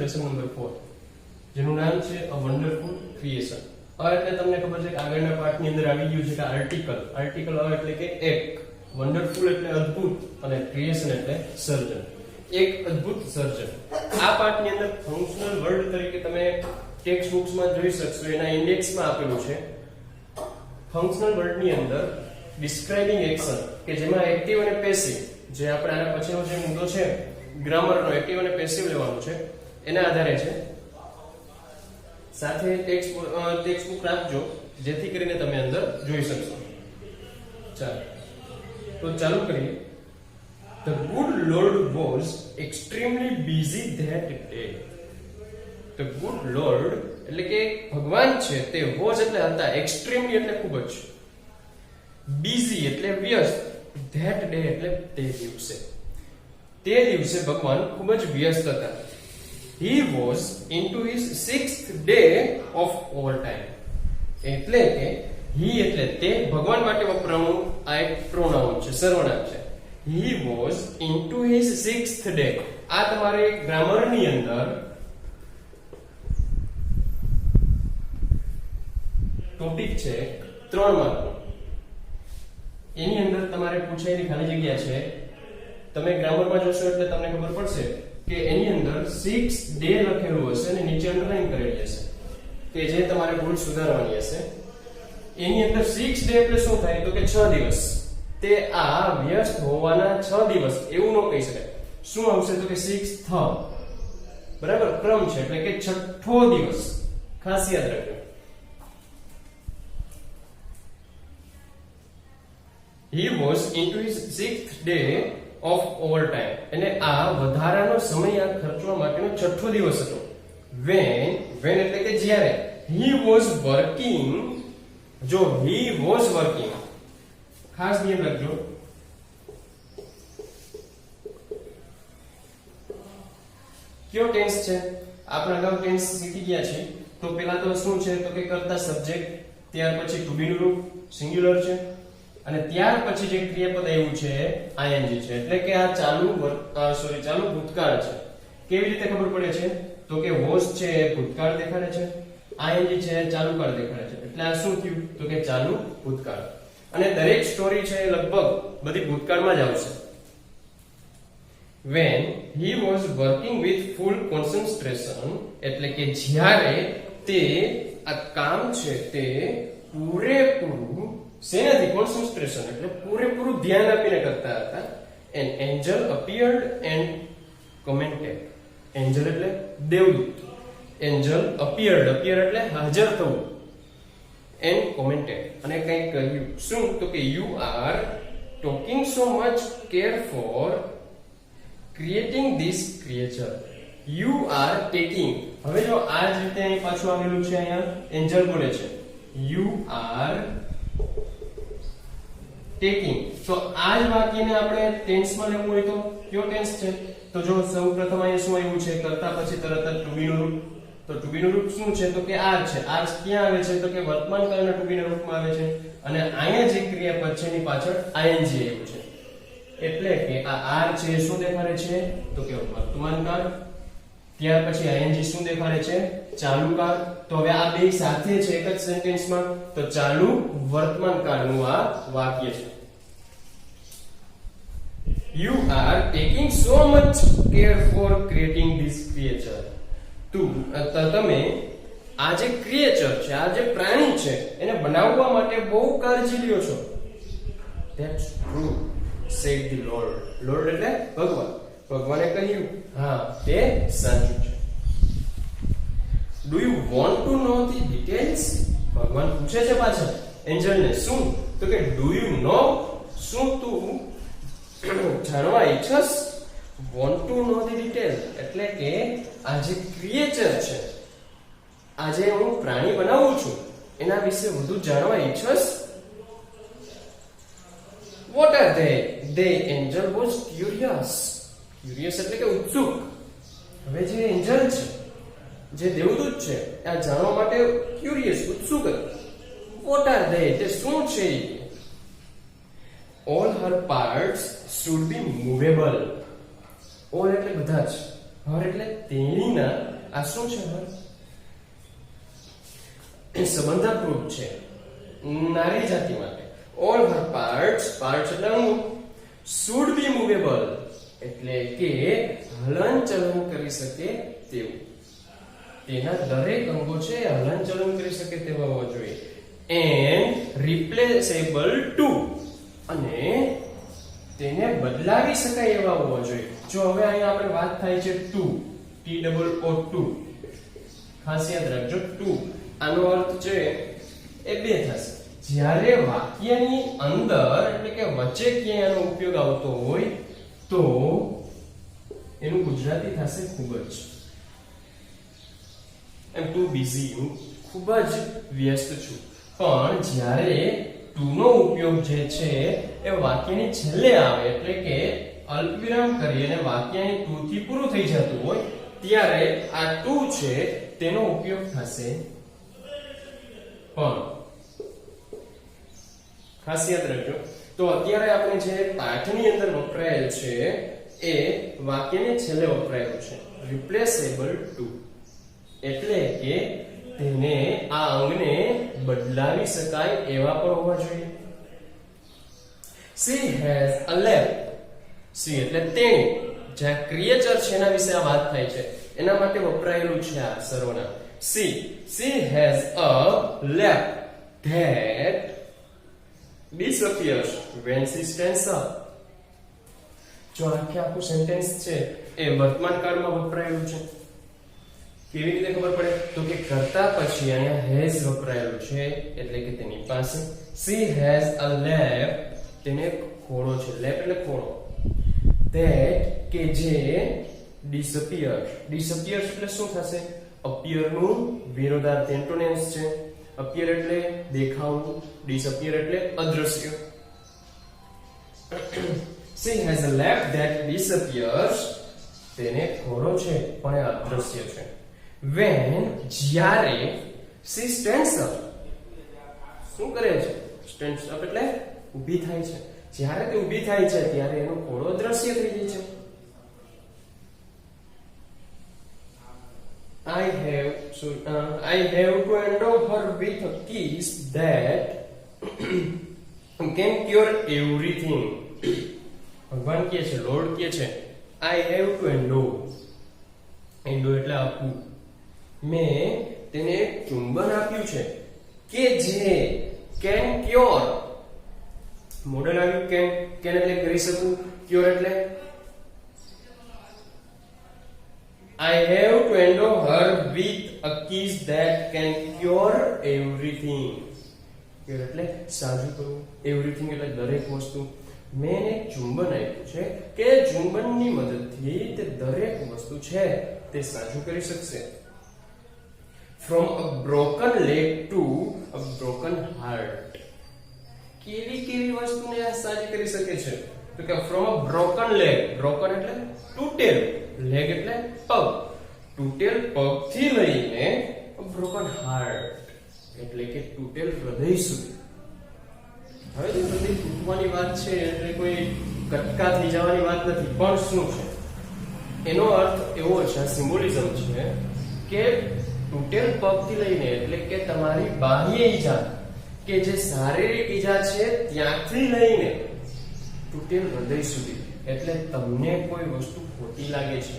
Lesson number 4 જેનું નામ છે અ વન્ડરફુલ ક્રિએશન. એટલે તમને ખબર છે કે આગળના પાઠની અંદર આવી ગયું છે કે આર્ટિકલ એટલે કે એક, વન્ડરફુલ એટલે અદ્ભુત અને ક્રિએશન એટલે સર્જન. એક અદ્ભુત સર્જન. આ પાઠની અંદર ફંક્શનલ વર્ડ તરીકે તમે ટેક્સ્ટ બુક્સમાં જોઈ શકશો, એના ઇન્ડેક્સમાં આપેલું છે. ફંક્શનલ વર્ડની અંદર ડિસ્ક્રાઇબિંગ એક્શન કે જેમાં એક્ટિવ અને પેસિવ, જે આપણે આના પછીનો જે મુદ્દો છે ગ્રામરનો એક્ટિવ અને પેસિવ લેવાનું છે એના આધારે છે. સાથે ટેક્સ્ટ બુક રાખજો જેથી કરીને તમે અંદર જોઈ શકશો. ચાલો તો ચાલુ કરીએ. The good Lord was extremely busy that day. The good Lord એટલે કે ભગવાન છે તે was એટલે હતા, extremely એટલે ખૂબ જ, busy એટલે વ્યસ્ત, that day એટલે તે દિવસે. તે દિવસે ભગવાન ખૂબ જ વ્યસ્ત હતા. He was into his 6th day of all time. એટલે કે he એટલે તે ભગવાન માટે વપરાતું આ એક પ્રોનાઉન છે, સર્વનામ છે. He was into his 6th day. આ તમારે ગ્રામરની અંદર ટોપિક છે 3 માર્કનો. એની અંદર તમારે પૂછાયેલી ખાલી જગ્યા છે. તમે ગ્રામરમાં જોશો એટલે તમને ખબર પડશે કે એની અંદર 6 ડે લખેલું હશે અને નીચે અંડરલાઈન કરેલી હશે કે જે તમારે ભૂલ સુધારવાની હશે. એની અંદર 6 ડે એટલે શું થાય તો કે 6 દિવસ. તે આ વ્યસ્ત હોવાના 6 દિવસ એવું ન કહી શકાય. શું આવશે તો કે 6th, બરાબર, ક્રમ છે એટલે કે 6થો દિવસ. ખાસ યાદ રાખજો. He was into his 6th day of all time. અને આ વધારાનો સમય આ ખર્ચવા માટેનો 6થો દિવસ હતો. when એટલે કે જ્યારે he was working. જો he was working, ખાસ ધ્યાન રાખજો. કયો ટેન્સ છે? આપણે અગાઉ ટેન્સ શીખી ગયા છે. તો પહેલા તો શું છે તો કે કર્તા સબ્જેક્ટ, ત્યાર પછી ટુ બી નું રૂપ સિંગ્યુલર છે અને ત્યાર પછી જે ક્રિયાપદ આવ્યું છે ing છે. એટલે કે આ ચાલુ ભૂતકાળ છે. કેવી રીતે ખબર પડે છે તો કે was છે ભૂતકાળ દેખાડે છે, ing છે ચાલુ કાળ દેખાડે છે. એટલે આ શું થયું તો કે ચાલુ ભૂતકાળ. અને દરેક સ્ટોરી છે લગભગ બધી ભૂતકાળમાં જ આવશે. when he was working with full concentration એટલે કે જ્યારે તે આ કામ છે તે પૂરેપૂરું શેનાથી, કોન્સન્ટ્રેશન એટલે પૂરેપૂરું ધ્યાન આપીને કરતા હતા. an angel appeared and commented. angel એટલે દેવદૂત. angel appeared એટલે હાજર થવું. and commented અને કંઈક કહ્યું. શું તો કે you are taking so much care for creating this creature. you are taking. હવે જો આ જ રીતે અહીં પાછું આવેલું છે, અહીંયા એન્જલ બોલે છે you are taking. તો આ જ વાક્યને આપણે ટેન્સમાં લેવું હોય તો કયો ટેન્સ છે તો જો સૌપ્રથમ અહીંયા શું આવ્યું છે કર્તા પછી તરત જ ટુ બી નું રૂપ. તો ટુ બી નું રૂપ શું છે તો કે આર છે. આર ક્યાં આવે છે તો કે વર્તમાન કાળના ટુ બી ના રૂપમાં આવે છે. અને અહીંયા જે ક્રિયાપદ છે એની પાછળ ing આવ્યું છે. એટલે કે આ આર છે શું દેખાડે છે તો કે વર્તમાન કાળ. ત્યાર પછી ing શું દેખાડે છે ચાલુ કાળ. તો હવે આ બે સાથે છે એક જ સેન્ટેન્સમાં, તો ચાલુ વર્તમાન કાળનું આ વાક્ય છે. You are taking so much care for creating this creature. તમે આ જે ક્રિએચર છે, આ જે પ્રાણી છે એને બનાવવા માટે બહુ કાળજી લ્યો છો. That's true, said the Lord. Lord એટલે ભગવાન. ભગવાને કહ્યું હા તે સાચું છે. Do you want to know the details? ભગવાન પૂછે છે પાછા એન્જલને. શું તો કે do you know, શું તું જાણવા ઈચ્છસ? want to know the details એટલે કે આ જે ક્રિએચર છે, આ જે હું પ્રાણી બનાવું છું એના વિશે વધુ જાણવા ઈચ્છસ? what are they? The angel was curious. curious એટલે કે ઉત્સુક. હવે જે એન્જલ છે, જે દેવદૂત છે, આ જાણવા માટે ક્યુરિયસ, ઉત્સુક હતું. what are they? તે શું છે? all her parts should be movable. all એટલે બધા જ, her એટલે તેણીના આ શું છે? સંબંધક રૂપ છે નારી જાતિ માટે. ઓલ હર પાર્ટ્સ એટલે અંગો should be movable એટલે કે હલનચલન કરી શકે તેવું. તેના દરેક અંગો છે હલનચલન કરી શકે તેવા હોવા જોઈએ. and replaceable too અને તેને બદલાવી શકાય એવા હોવા જોઈએ. જો હવે અહીંયા આપણે વાત થાય છે ટુ, TOO, ખાસ યાદ રાખજો ટુ. આનો અર્થ છે એ બે થશે. જ્યારે વાક્યની અંદર એટલે કે વચ્ચે ક્યાંય આનો ઉપયોગ આવતો હોય તો એનું ગુજરાતી થશે ખૂબ જ. એમ ટુ બિઝી, હું ખૂબ જ વ્યસ્ત છું. પણ જ્યારે ટુ નો ઉપયોગ જે છે એ વાક્યની છેલ્લે આવે એટલે કે અલ્પવિરામ કરી અને વાક્યની ટુ થી પૂરું થઈ જતું હોય ત્યારે આ ટુ છે તેનો ઉપયોગ થશે. પણ ખાસ યાદ રાખજો. તો અત્યારે આપણે જે પાઠની અંદર વપરાયેલ છે એ વાક્યને છેલ્લે વપરાયેલું છે રિપ્લેસેબલ ટુ એટલે કે તેને આ અંગને બદલાવી શકાય એવા પણ હોવા જોઈએ. she has a lab. she એટલે તેણી, જ્યાં ક્રિએચર છે એના વિશે આ વાત થાય છે એના માટે વપરાયેલું છે આ સર્વનામ. she has a lab that disappears when she stands up. જો આખું સેન્ટેન્સ છે એ વર્તમાન કાળમાં વપરાયેલું છે. કેવી રીતે ખબર પડે? તો કે કરતા પછી અહીંયા હેઝ વપરાયેલું છે એટલે કે તેની પાસે. she has a lab તેને ખોળો છે. લેબ એટલે ખોળો. that કે જે disappears એટલે શું થશે? appear નું વિરોધાર્થી એન્ટોનિમ્સ છે. appear એટલે દેખાવું, disappear એટલે અદ્રશ્ય. she has a lab that disappears તેને ખોળો છે પણ એ અદ્રશ્ય છે. when જ્યારે she stands up શું કરે છે? stands up એટલે ઊભી થાય છે. જ્યારે તે ઊભી થાય છે ત્યારે એનો ખોળો અદ્રશ્ય થઈ જાય છે. I have to endow her with a kiss that can cure everything. ભગવાન કહે છે, લોર્ડ કહે છે, I have to endow એટલે આપવું. મેં તેને એક ચુંબન આપ્યું છે કે જે can cure. મોડલ આવ્યું can એટલે કરી શકું, cure એટલે I have to endow her with a kiss that can cure everything. Cure એટલે સાજું કરવું, everything એટલે દરેક વસ્તુ. મેં એક ચુંબન આપ્યું છે કે ચુંબનની મદદથી તે દરેક વસ્તુ છે તે સાજું કરી શકશે. From a broken leg to a broken heart. કેવી વસ્તુને આ સાજી કરી શકે છે? તો કે from a broken leg, broken એટલે તૂટેલ, leg એટલે પગ, તૂટેલ પગથી લઈને broken heart એટલે કે તૂટેલ હૃદય સુધી. હવે તો હૃદય તૂટવાની વાત છે એટલે કોઈ કટકા થઈ જવાની વાત નથી. પણ શું છે એનો અર્થ? એવો છે, સિમ્બોલિઝમ છે કે તૂટેલ પગથી લઈને એટલે કે તમારી બાહ્ય ઈજા કે જે શારીરિક ઈજા છે ત્યાંથી લઈને તૂટેલ હૃદય સુધી. એટલે તમને કોઈ વસ્તુ ખોટી લાગે છે,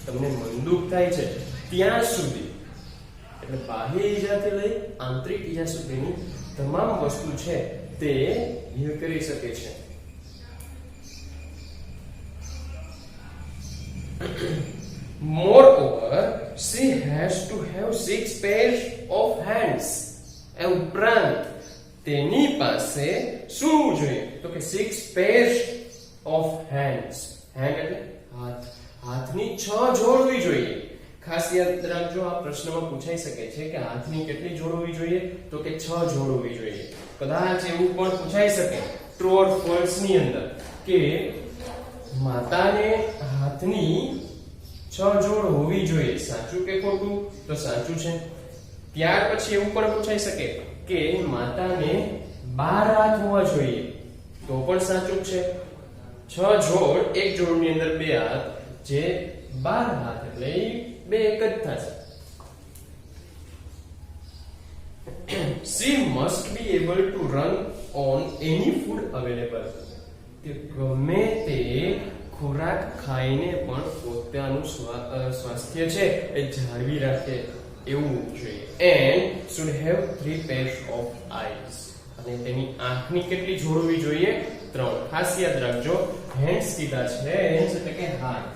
તમને મન દુઃખ થાય છે ત્યાં સુધી, એટલે બાહ્ય ઈજાથી લઈ આંતરિક ઈજા સુધીની તમામ વસ્તુ છે તે હીલ કરી શકે છે. Moreover, she has to have 6 pairs of hands. એ ઉપરાંત તેની પાસે શું જોઈએ? તો કે 6 pairs of hands. hand એટલે હાથ. હાથની 6 જોડ હોવી જોઈએ. ખાસ યાદ રાખજો, આ પ્રશ્નમાં પૂછાઈ શકે છે કે હાથની કેટલી જોડ હોવી જોઈએ? તો કે 6 જોડ હોવી જોઈએ. કદાચ એવું પણ પૂછાઈ શકે ટ્રુ ઓર ફોલ્સ ની અંદર કે માતાને હાથની 6 જોડ હોવી જોઈએ. સાચું કે ખોટું? તો સાચું છે. ત્યાર પછી એવું પણ પૂછાઈ શકે કે માતાને 12 હાથ હોવા જોઈએ. તો પણ સાચું છે. 6 જોડ, એક જોડની અંદર 2 હાથ, જે 12 હાથ એટલે બે એક જ થશે. She must be able to run on any food available. તે ગમે તે ખોરાક ખાઈને પણ પોતાનું સ્વાસ્થ્ય છે એ જાળવી રાખે એવું જોઈએ. And should have 3 pairs of eyes. અને તેની આંખની કેટલી જોડવી જોઈએ? 3. ખાસ યાદ રાખજો, hands કીધા છે, hands એટલે કે હાથ.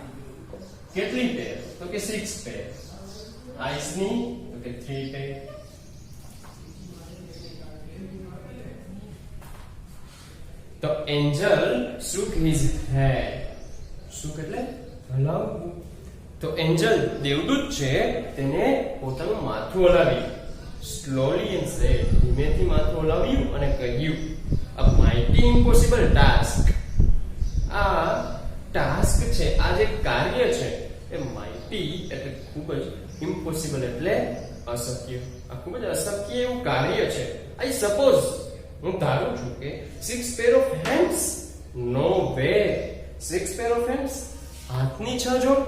કેટલી પેર? તો કે 6 પેર. eyes ની તો કે 3 પેર. તો Angel shook his head. shook એટલે હલાવવું. તો એન્જલ દેવદૂત છે, તેને પોતાનું માથું હલાવ્યું. slowly and said, ધીમેથી માથું હલાવ્યું અને કહ્યું, a mighty impossible task. આ ટાસ્ક છે, આ જે કાર્ય છે એ mighty એટલે ખૂબ જ, impossible એટલે અશક્ય. આ ખૂબ જ અશક્ય એવું કાર્ય છે. I suppose, હું ધારું છું કે 6 pair of hands. No way. 6 pair of hands, હાથની 6 જોડ.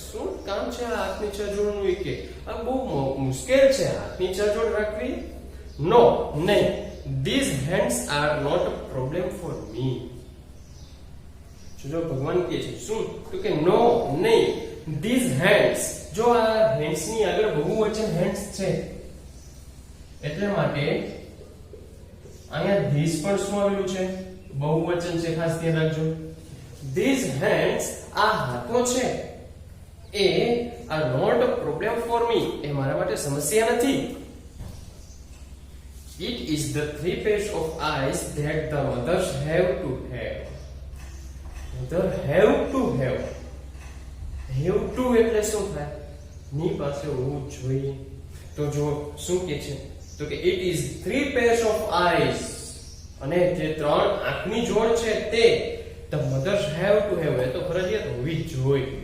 શું કામ છે આ હાથની 6 જોડનું? કે આ બહુ મુશ્કેલ છે હાથની 6 જોડ રાખવી. નો, નહીં. These hands are not a problem for me. જો ભગવાન કહે છે શું? તો કે નો, નહીં. These hands, જો આ hands ની આગળ બહુવચન hands છે એટલે માટે અહીંયા these પણ શું આવેલું છે? બહુવચન છે, ખાસ ધ્યાન રાખજો. These hands, આ હાથો છે એ are not a problem for me. એ મારા માટે સમસ્યા નથી. It is the 3 pairs of eyes that the mothers have to have. Mother have to have. Have to એટલે શું થાય? ની પાસે હોવું જોઈએ. તો જો શું કે છે? તો કે it is 3 pairs of eyes. અને જે 3 આંખની જોડ છે તે the mothers have to have. એ તો ફરજિયાત હોવી જોઈએ.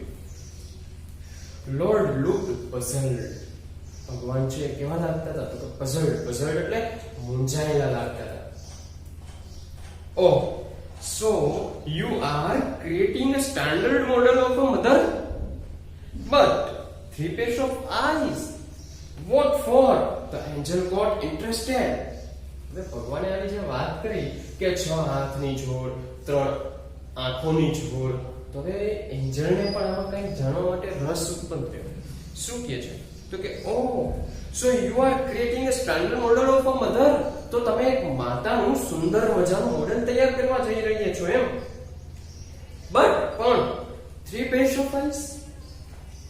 Lord looked puzzled. ભગવાન છે કેવા લાગતા હતા? તો puzzled. puzzled એટલે મૂંઝાયેલા લાગતા હતા. Oh, so you are creating a standard model of a mother, but 3 pairs of eyes. What for? The angel got interested. હવે ભગવાને આવી જે વાત કરી કે 6 હાથની જોડ, 3 આંખોની જોડ, તો હવે એન્જલને પણ આમાં કંઈક જાણવા માટે રસ ઉત્પન્ન થયો. શું કહે છે? તો કે oh so you are creating a standard model of a mother. તો તમે એક માતાનું સુંદર મજાનું મોડેલ તૈયાર કરવા જઈ રહ્યા છો એમ. બટ પણ 3 pairs of eyes,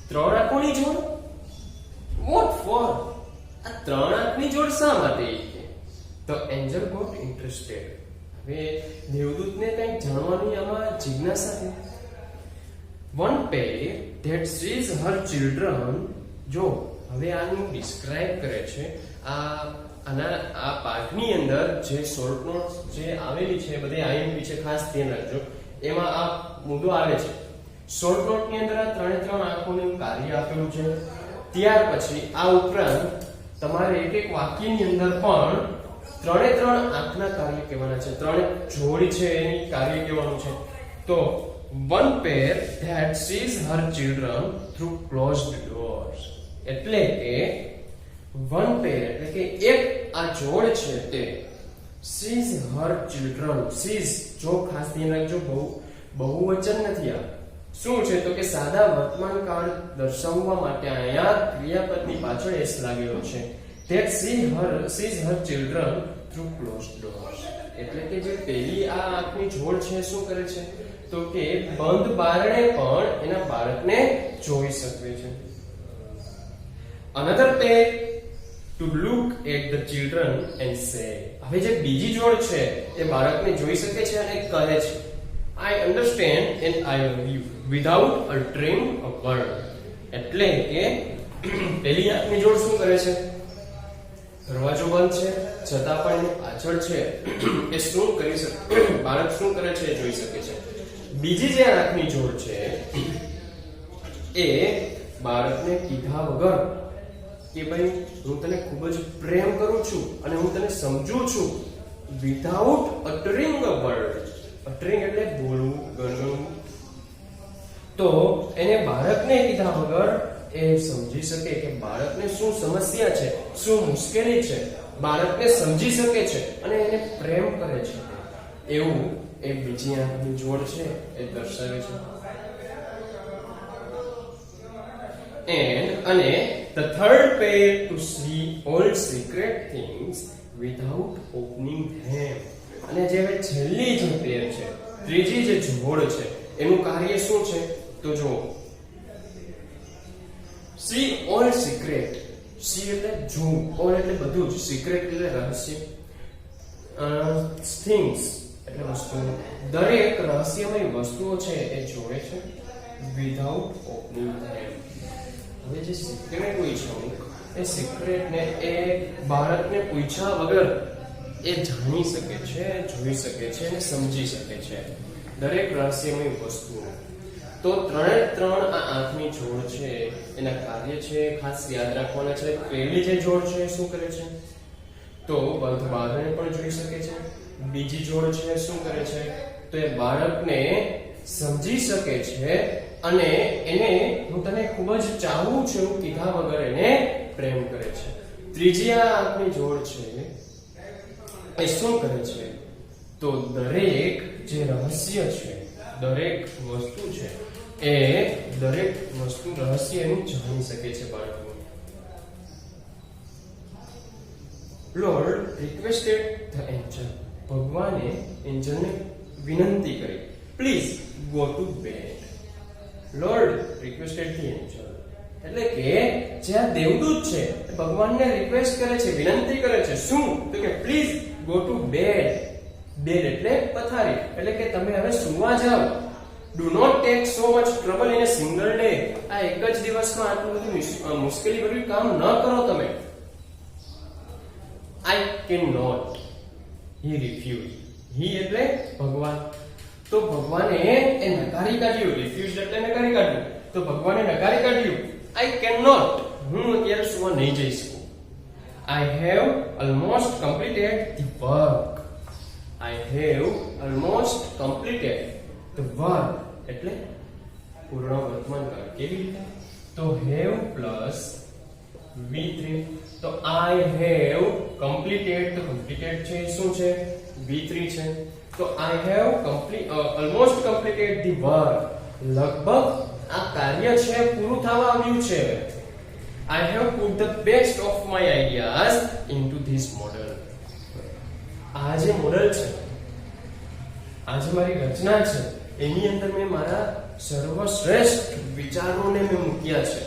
3 આંખોની જોડ. What for? આ 3 આંખની જોડ શા માટે? તો એન્જલ ગોટ ઇન્ટરેસ્ટેડ. હવે દેવદૂતને કંઈક જાણવાની આમાં જિજ્ઞાસા થઈ. One pair that sees her children. જો હવે આનું ડિસ્ક્રાઇબ કરે છે. આ પાઠની અંદર જે શોર્ટ નોટ્સ જે આવેલી છે બધી આઈએમપી છે, ખાસ ધ્યાન રાખજો. એમાં આ મુદ્દો આવે છે. શોર્ટ નોટની અંદર આ 3 આંખોનું કાર્ય આપેલું છે. ત્યાર પછી આ ઉપરાંત તમારે એક વાક્યની અંદર પણ 3 આંખના કાર્ય કહેવાના છે. 3 જોડી છે એની કાર્ય કહેવાનું છે. તો one pair that sees her children through closed doors. એટલે કે one pair એટલે કે એક આ જોડ છે તે sees her children. sees જો ખાસ ધ્યાન રાખજો, બહુવચન નથી. આ શું છે? તો કે સાદા વર્તમાન કાળ દર્શાવવા માટે અહીંયા ક્રિયાપદની પાછળ s લાગેલો છે. that sees her children through closed doors. એટલે કે જે પેલી આ આંખની જોડ છે શું કરે છે? તો કે બંધ બારણે પણ એના બાળકને જોઈ શકે છે. Another pair to look at the children and say. હવે જે બીજી જોડ છે એ બાળકને જોઈ શકે છે અને કહે છે I understand and I love you without uttering a word. એટલે કે પેલી આંખની જોડ શું કરે છે? દરવાજો બંધ છે છતાં પણ એની પાછળ છે એ શું કરી શકે? બાળક શું કરે છે એ જોઈ શકે છે. બીજી જે આંખની જોડ છે એ બાળકને કીધા વગર કે ભાઈ હું તને ખૂબ જ પ્રેમ કરું છું અને હું તને સમજું છું, વિધાઉટ અટરિંગ અ વર્ડ. અટરિંગ એટલે બોલવું, ગણવું. તો એને બાળકને કીધા વગર એ સમજી શકે કે બાળકને શું સમસ્યા છે, શું મુશ્કેલી છે, બાળકને સમજી શકે છે અને એને પ્રેમ કરે છે, એવું એ બીજી આંખની જોડ છે એ દર્શાવે છે. અને the third pair to see all secret things without opening them. અને જે હવે છેલ્લી જે પેર છે, ત્રીજી જે જોડ છે, એનું કાર્ય શું છે? તો જો see all secret, see એટલે જોવું, all એટલે બધું જ, secret એટલે રહસ્ય, things એટલે વસ્તુઓ, દરેક રહસ્યમય વસ્તુઓ છે એ જોવે છે without opening them. હવે જે સિક્રેટ હોય છે એ સિક્રેટ ને એ બાળકને પૂછ્યા વગર એ જાણી શકે છે, જોઈ શકે છે અને સમજી શકે છે દરેક રહસ્યમય વસ્તુઓ. તો ત્રણ આ આંખની જોડ છે એના કાર્ય છે ખાસ યાદ રાખવાના છે. પહેલી જે જોડ છે શું કરે છે? તો બાળકને પણ જોઈ શકે છે. બીજી જોડ છે શું કરે છે? તો એ બાળકને સમજી શકે છે અને એને હું તને ખૂબ જ ચાહું છું એવું કીધા વગર એને પ્રેમ કરે છે. ત્રીજી આ આંખની જોડ છે એ શું કરે છે? તો દરેક જે રહસ્ય છે, દરેક વસ્તુ છે એ દરેક વસ્તુ રહસ્યનું જાણી શકે છે બાળકો. Lord requested the angel. ભગવાને એન્જલને વિનંતી કરી, please go to bed. Lord requested the angel એટલે કે જે આ દેવદૂત છે એ ભગવાનને રિક્વેસ્ટ કરે છે, વિનંતી કરે છે. શું? તો કે please go to bed. Bed એટલે પથારી, એટલે કે તમે હવે સૂવા જાઓ. Do not take so much trouble in a single day. આ એક જ દિવસમાં આટલું બધું મુશ્કેલી ભર્યું કામ ન કરો તમે. I can not. He refuse. He એટલે ભગવાન. તો ભગવાને એ નકારી કાઢ્યું. રિફ્યુઝ એટલે નકારી કાઢ્યું. તો ભગવાને નકારી કાઢ્યું. I can not. હું અત્યારે સુવા નહીં જઈ શકું. I have almost completed the work. I have almost completed the work એટલે પૂર્ણ વર્તમાન કાળ. કેવી રીતે? તો હેવ પ્લસ V3. તો આઈ હેવ કમ્પ્લીટેડ. તો કમ્પ્લીટેડ છે શું છે? V3 છે. તો આઈ have almost completed the work. લગભગ આ કાર્ય છે પૂરું થવા આવ્યું છે. I have put the best of my ideas into this model. આ જે મોડલ છે, આ જે મારી રચના છે એની અંદર મેં મારા સર્વશ્રેષ્ઠ વિચારોને મેં મૂક્યા છે.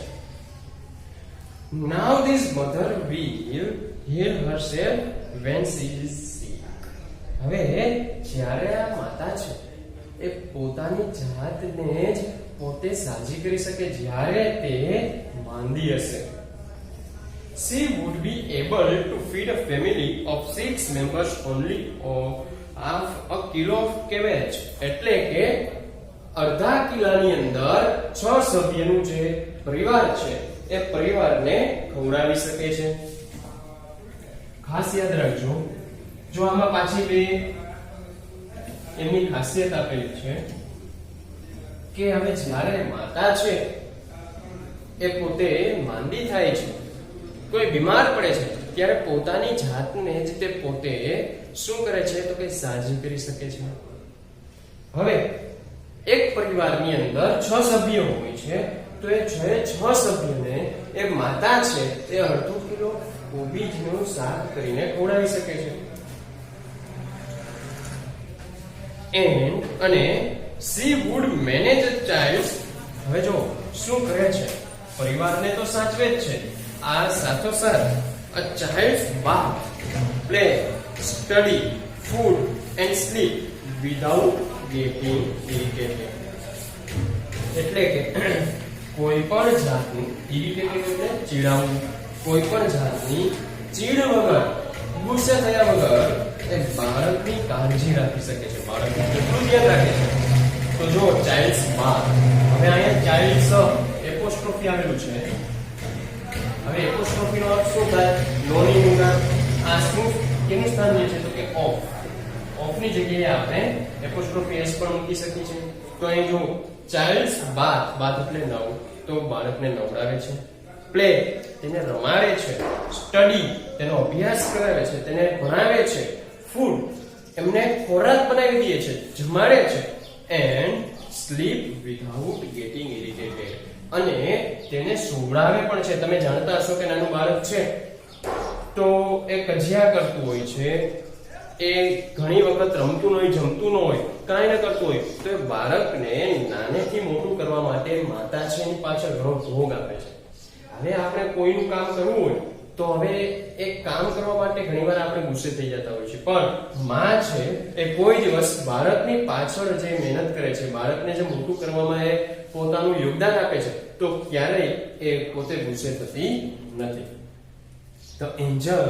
Now this mother will heal herself when she is sick. હવે જ્યારે આ માતા છે એ પોતાની જાતને જ પોતે સાજી કરી શકે જ્યારે તે માંદી હશે. She would be able to feed a family of 6 members only of a kilo of cabbage. એટલે કે અડધા કિલાની અંદર 6 સભ્યનું જે પરિવાર છે એ પરિવારને ખવડાવી શકે છે. ખાસ યાદ રાખજો, જો આમાં પાછી બે એમની ખાસિયત આપેલી છે કે હવે જ્યારે માતા છે એ પોતે માંદી થાય છે, કોઈ બીમાર પડે છે, ત્યારે પોતાની જાતને જ તે પોતે શું કરે છે? તો કે સાજી કરી શકે છે. હવે એક પરિવારની અંદર 6 સભ્યો હોય છે, તો એ 6 સભ્યોને એ માતા છે તે અડધો કિલો કોબીજનું શાક કરીને ખવડાવી શકે છે. અને she would manage a child. હવે જો શું કરે છે? પરિવારને તો સાચવે જ છે, આ સાથોસાથ a child's bath, play, study, food and sleep without getting irritated. એટલે કે કોઈ પણ જાતની ઇરિટેટેડ એટલે ચીડાવવું, કોઈ પણ જાતની ચીડ વગર, ગુસ્સે થયા વગર એ બાળકની કાળજી રાખી શકે છે, બાળકનું કેટલું ધ્યાન રાખે છે. તો જો ચાઇલ્ડ્સ બાથ, હવે અહીંયા ચાઇલ્ડ્સ એપોસ્ટ્રોફી આવેલું છે. હવે એપોસ્ટ્રોફી નો અર્થ શું થાય? નોની નું નામ. આ શું કેનું સ્થાન લે છે? તો કે ઓફ. ઓફ ની જગ્યાએ આપણે એપોસ્ટ્રોફી એસ પણ મૂકી શકીએ છીએ. તો અહીં જો ચાઇલ્ડ્સ બાથ, બાથ એટલે નવ, તો બાળકને નવડાવે છે. પ્લે તેને રમાડે છે. સ્ટડી તેનો અભ્યાસ કરાવે છે, તેને ભણાવે છે. ફૂડ એમને ખોરાક બનાવી દે છે, જમાડે છે. And sleep without getting irritated અને તેને સુવડાવે પણ છે. તમે જાણતા હશો કે નાનું બાળક છે તો એ કજિયા કરતું હોય છે, એ ઘણી વખત રમતું ન હોય, જમતું ન હોય, કાંઈ ન કરતું હોય, તો એ બાળકને નાનેથી મોટું કરવા માટે માતા છે એની પાછળ ઘણો ભોગ આપે છે. હવે આપણે કોઈનું કામ કરવું હોય તો હવે એ કામ કરવા માટે ઘણીવાર આપણે ગુસ્સે થઈ જતા હોય છે, પણ માં છે એ કોઈ દિવસ બાળકની પાછળ જે મહેનત કરે છે, બાળકને જે મોટું કરવામાં એ પોતાનું યોગદાન આપે છે, તો ક્યારેય એ પોતે ગુસ્સે થતી નથી. The angel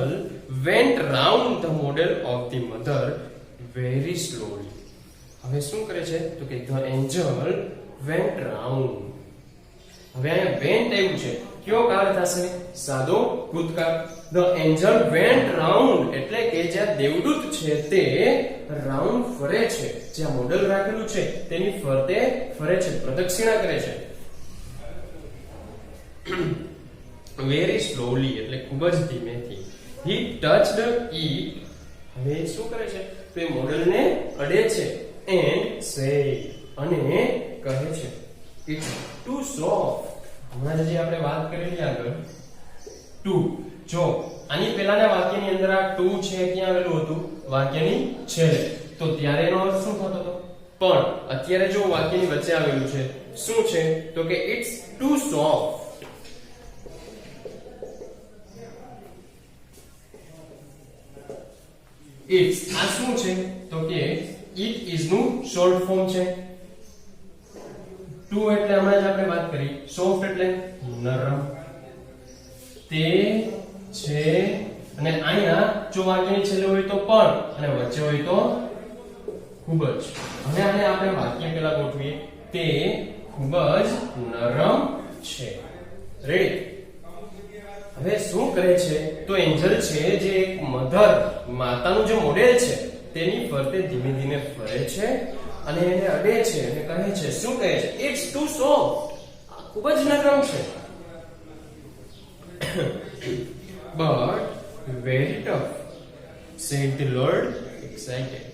went round the model of the mother very slowly. હવે શું કરે છે તો કે the angel went round. હવે અહીંયા went આવ્યું છે, કયો કાળ થશે? સાદો ભૂતકાળ. The angel went round એટલે કે જ્યાં દેવદૂત છે તે રાઉન્ડ ફરે છે, જ્યાં મોડેલ રાખેલું છે તેની ફરતે ફરે છે, પ્રદક્ષિણા કરે છે. વેરી સ્લોલી એટલે ખૂબ જ ધીમેથી. He touched it. હવે શું કરે છે તો એ મોડેલને અડે છે. And say અને કહે છે it's too soft. હમણાં જે આપણે વાત કરેલી આગળ ટુ, જો આની પહેલાના વાક્યની અંદર આ ટુ છે ક્યાં આવેલું હતું? વાક્યની છેલ્લે. તો ત્યારે એનો અર્થ શું થતો હતો? પણ અત્યારે જો વાક્યની વચ્ચે આવેલું છે શું છે તો કે it's too soft. It's આ શું છે તો કે it is નું શોર્ટ ફોર્મ છે. ટુ એટલે હમણાં જ આપણે વાત કરી, સોફ્ટ એટલે નરમ. તે છે અને અહીંયા જો વાક્યની છેલ્લે હોય તો પણ અને વચ્ચે હોય તો ખૂબ જ. હવે આને આપણે વાક્ય પહેલા ગોઠવીએ. તે ખૂબ જ નરમ છે. રેડી? હવે શું કરે છે તો એન્જલ છે જે એક મધર, માતાનું જે મોડેલ છે તેની ફરતે ધીમે ધીમે ફરે છે અને એને અડે છે અને કહે છે, શું કહે છે? It's too soft. ખૂબ જ નરમ છે. But very tough, said the lord excited.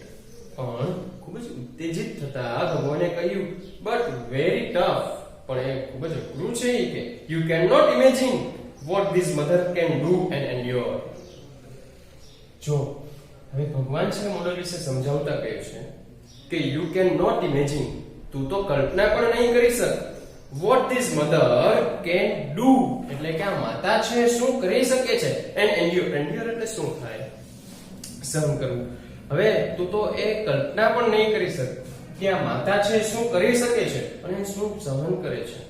પણ ખૂબ જ ઉત્તેજિત થતા ભગવાને કહ્યું, બટ વેરી ટફ, પણ એ ખૂબ જ અઘરું છે કે you can not imagine what this mother can do and endure. જો હવે ભગવાન છે મોડલ વિશે સમજાવતા કહે છે કે you cannot imagine, તું તો કલ્પના પણ નહીં કરી શક, what this mother can do એટલે કે આ માતા છે શું કરી શકે છે, and endure, endure એટલે શું થાય? સહન કરવું. હવે તું તો એ કલ્પના પણ નહીં કરી શક કે આ માતા છે શું કરી શકે છે અને શું સહન કરે છે.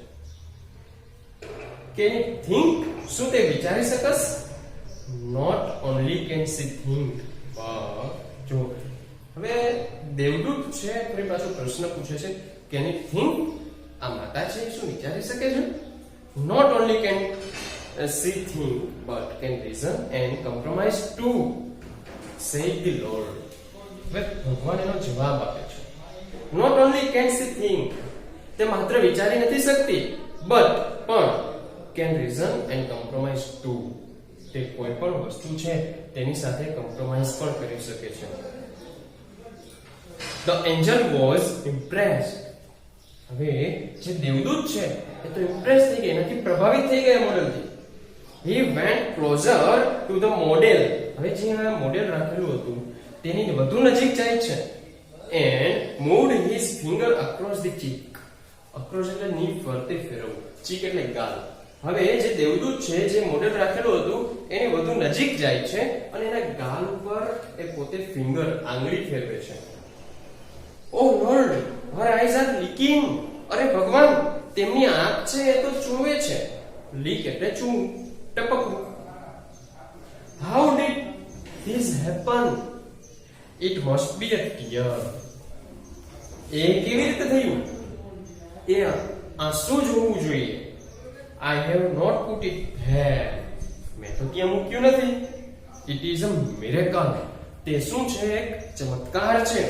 Can you think? શું તે વિચારી શકસ? Not only can she think, but જો હવે દેવદૂત છે ફરી પાછો પ્રશ્ન પૂછે છે, can you think? આ માતા છે શું વિચારી શકે છે? Not only can she think, but can reason and compromise too, said the Lord. હવે ભગવાન એનો જવાબ આપે છે. Not only can she think, તે માત્ર વિચારી નથી શકતી, but પણ can reason and compromise too, તે કોઈ પણ વસ્તુ છે તેની સાથે કોમ્પ્રોમાઇઝ પણ કરી શકે છે. The angel was impressed. હવે જે દેવદૂત છે એ તો ઇમ્પ્રેસ થઈ ગયા, એનાથી પ્રભાવિત થઈ ગયા મોડેલથી. He went closer to the model. હવે જે આ મોડેલ રાખેલું હતું તેની વધુ નજીક જાય છે. And moved his finger across the cheek. across એટલે ની ફરતે ફેરવવું, cheek એટલે ગાલ. હવે જે દેવદૂત છે જે મોડેલ રાખેલું હતું એની વધુ નજીક જાય છે અને એના ગાલ ઉપર એ પોતે ફિંગર, આંગળી ફેરવે છે. Oh Lord, her eyes are leaking. અરે ભગવાન, તેમની આંખ છે એ તો ચૂવે છે. લીક એટલે ચૂવું, ટપકવું. How did this happen? It must be a tear. એ કેવી રીતે થયું? એ આંસુ જ હોવું જોઈએ. I have not put it there. મેં તો ત્યાં મૂક્યું નથી. It is a miracle. તે શું છે? એક ચમત્કાર છે.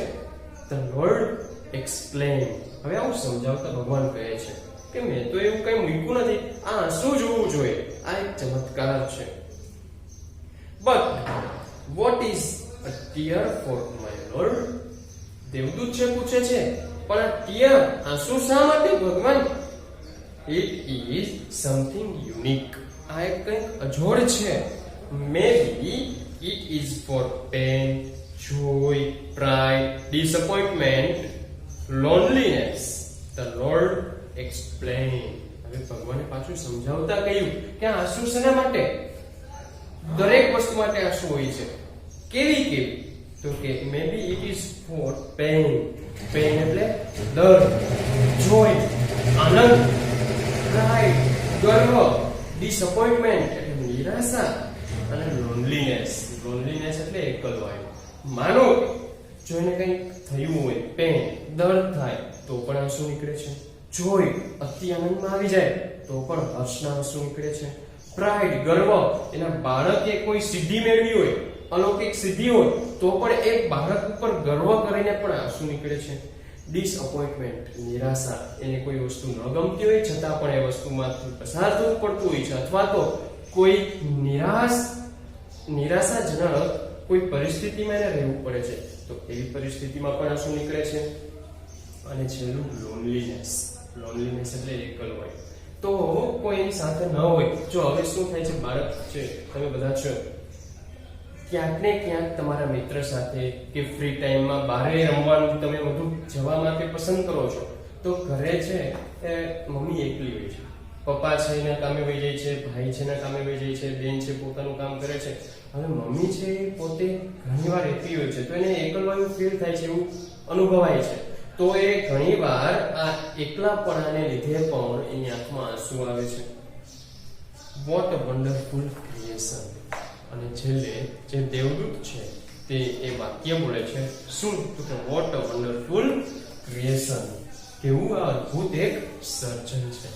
The lord explain. હવે આવું સમજાવતા ભગવાન કહે છે કે મેં તો એવું કઈ મૂક્યું નથી, આ શું જોવું જોઈએ, આ એક ચમત્કાર છે. But what is a tear for my lord? દેવદૂત છે પૂછે છે, પણ આ ટીયર, આંસુ શા માટે ભગવાન? It is something unique. આ એક કંઈક અજોડ છે. Maybe it is for pain, joy, pride, disappointment, loneliness. The Lord explained. હવે ભગવાને પાછું સમજાવતા કહ્યું કે આ આંસુ શેના માટે? દરેક વસ્તુ માટે આંસુ હોય છે. કેવી? તો કે maybe it is for pain. Pain એટલે દર્દ, જોય આનંદ, પ્રાઇડ ગર્વ, ડિસઅપોઇન્ટમેન્ટ એટલે નિરાશા, અને લોનલીનેસ. લોનલીનેસ એટલે એકલવાયું. માનો જો એને કંઈક થયું હોય, પેન દર્દ થાય તો પણ આંસુ નીકળે છે. જોય અતિ આનંદમાં આવી જાય તો પણ હર્ષના આંસુ નીકળે છે. પ્રાઇડ ગર્વ, એના બાળકે કોઈ સિદ્ધિ મેળવી હોય, અલૌકિક સિદ્ધિ હોય તો પણ એ બાળક ઉપર ગર્વ કરીને પણ આંસુ નીકળે છે. ડિસઅપોઇન્ટમેન્ટ નિરાશા, એને કોઈ વસ્તુ ન ગમતી હોય છતાં પણ એ વસ્તુમાંથી પસાર થવું પડતું હોય છે, અથવા તો કોઈ નિરાશાજનક કોઈ પરિસ્થિતિમાં એને રહેવું પડે છે તો એવી પરિસ્થિતિમાં પણ આંસુ નીકળે છે. અને છેલ્લું લોનલીનેસ. લોનલીનેસ એટલે એકલવાય. તો કોઈ એની સાથે ન હોય. જો હવે શું થાય છે, બાળક છે, તમે બધા છો, ક્યાંક ને ક્યાંક તમારા મિત્ર સાથે કે ફ્રી ટાઈમમાં બહાર રમવાનું તમે વધુ જવા માટે પસંદ કરો છો, તો ઘરે છે એ મમ્મી એકલી હોય છે, પપ્પા છે એના કામે વહી જાય છે, ભાઈ છે એના કામે વહી જાય છે, બેન છે પોતાનું કામ કરે છે. હવે મમ્મી છે એ પોતે ઘણીવાર એકલી હોય છે તો એને એકલવાયું ફીલ થાય છે, એવું અનુભવાય છે. તો એ ઘણીવાર આ એકલાપણાને લીધે પણ એની આંખમાં આંસુ આવે છે. What a wonderful creation. અને છેલ્લે જે દેવદૂત છે તે એ વાક્ય બોલે છે, શું? તો કે વોટ અ વન્ડરફુલ ક્રિએશન. કેવું આ અદ્ભુત એક સર્જન છે.